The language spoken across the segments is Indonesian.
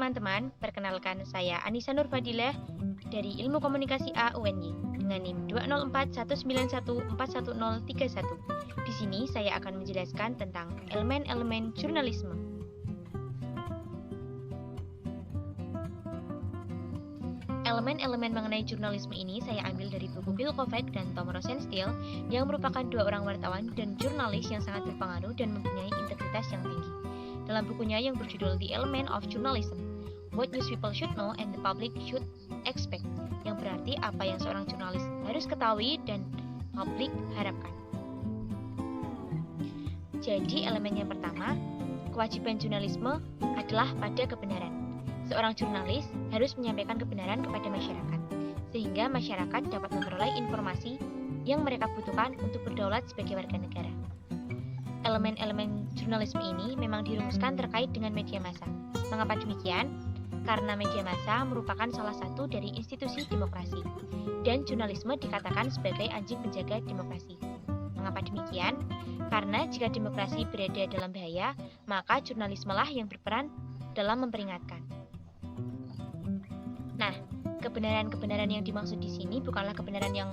teman-teman, perkenalkan saya Anissa Nurfadilah dari Ilmu Komunikasi A UNY dengan NIM 20419141031. Di sini saya akan menjelaskan tentang elemen-elemen jurnalisme. Elemen-elemen mengenai jurnalisme ini saya ambil dari buku Bill Kovac dan Tom Rosenstiel yang merupakan dua orang wartawan dan jurnalis yang sangat berpengaruh dan mempunyai integritas yang tinggi. Dalam bukunya yang berjudul The Element of Journalism, What News People Should Know and the Public Should Expect, yang berarti apa yang seorang jurnalis harus ketahui dan publik harapkan. Jadi elemen yang pertama, kewajiban jurnalisme adalah pada kebenaran. Seorang jurnalis harus menyampaikan kebenaran kepada masyarakat, sehingga masyarakat dapat memperoleh informasi yang mereka butuhkan untuk berdaulat sebagai warga negara. Elemen-elemen jurnalisme ini memang dirumuskan terkait dengan media massa. Mengapa demikian? Karena media massa merupakan salah satu dari institusi demokrasi, dan jurnalisme dikatakan sebagai anjing penjaga demokrasi. Mengapa demikian? Karena jika demokrasi berada dalam bahaya, maka jurnalismelah yang berperan dalam memperingatkan. Nah, kebenaran-kebenaran yang dimaksud di sini bukanlah kebenaran yang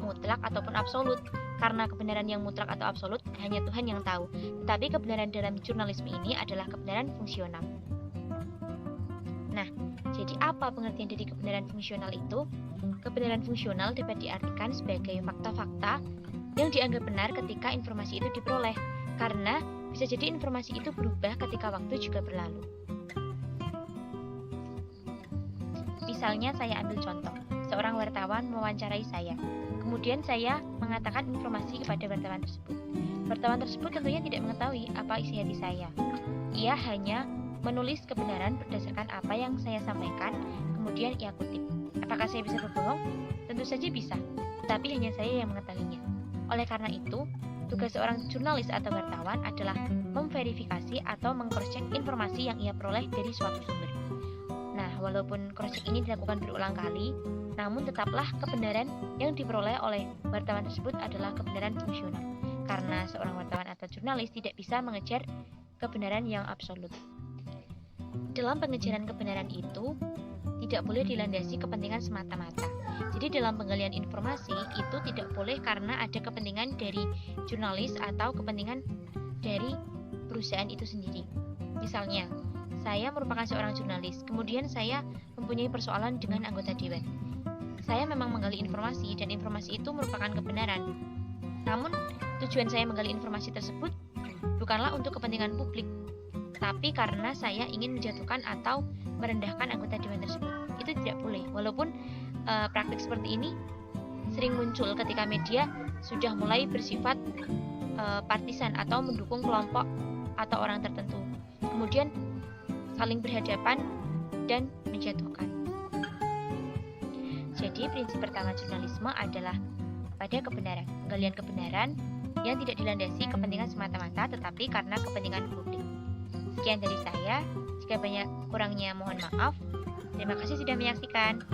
mutlak ataupun absolut, karena kebenaran yang mutlak atau absolut hanya Tuhan yang tahu. Tetapi kebenaran dalam jurnalisme ini adalah kebenaran fungsional. Nah, jadi apa pengertian dari kebenaran fungsional itu? Kebenaran fungsional dapat diartikan sebagai fakta-fakta yang dianggap benar ketika informasi itu diperoleh, karena bisa jadi informasi itu berubah ketika waktu juga berlalu. Misalnya saya ambil contoh, seorang wartawan mewawancarai saya. Kemudian saya mengatakan informasi kepada wartawan tersebut. Wartawan tersebut tentunya tidak mengetahui apa isi hati saya. Ia hanya menulis kebenaran berdasarkan apa yang saya sampaikan, kemudian ia kutip. Apakah saya bisa berbohong? Tentu saja bisa, tetapi hanya saya yang mengetahuinya. Oleh karena itu, tugas seorang jurnalis atau wartawan adalah memverifikasi atau meng-cross-check informasi yang ia peroleh dari suatu sumber. Nah, walaupun cross-check ini dilakukan berulang kali, namun tetaplah kebenaran yang diperoleh oleh wartawan tersebut adalah kebenaran fungsional, karena seorang wartawan atau jurnalis tidak bisa mengejar kebenaran yang absolut. Dalam pengejaran kebenaran itu, tidak boleh dilandasi kepentingan semata-mata. Jadi dalam penggalian informasi itu tidak boleh karena ada kepentingan dari jurnalis atau kepentingan dari perusahaan itu sendiri. Misalnya, saya merupakan seorang jurnalis, kemudian saya mempunyai persoalan dengan anggota dewan. Saya memang menggali informasi dan informasi itu merupakan kebenaran. Namun, tujuan saya menggali informasi tersebut bukanlah untuk kepentingan publik, tapi karena saya ingin menjatuhkan atau merendahkan anggota dewan tersebut. Itu tidak boleh, walaupun praktik seperti ini sering muncul ketika media sudah mulai bersifat partisan atau mendukung kelompok atau orang tertentu. Kemudian saling berhadapan dan menjatuhkan. Jadi prinsip pertama jurnalisme adalah pada kebenaran, penggalian kebenaran yang tidak dilandasi kepentingan semata-mata tetapi karena kepentingan publik. Sekian dari saya, jika banyak kurangnya mohon maaf. Terima kasih sudah menyaksikan.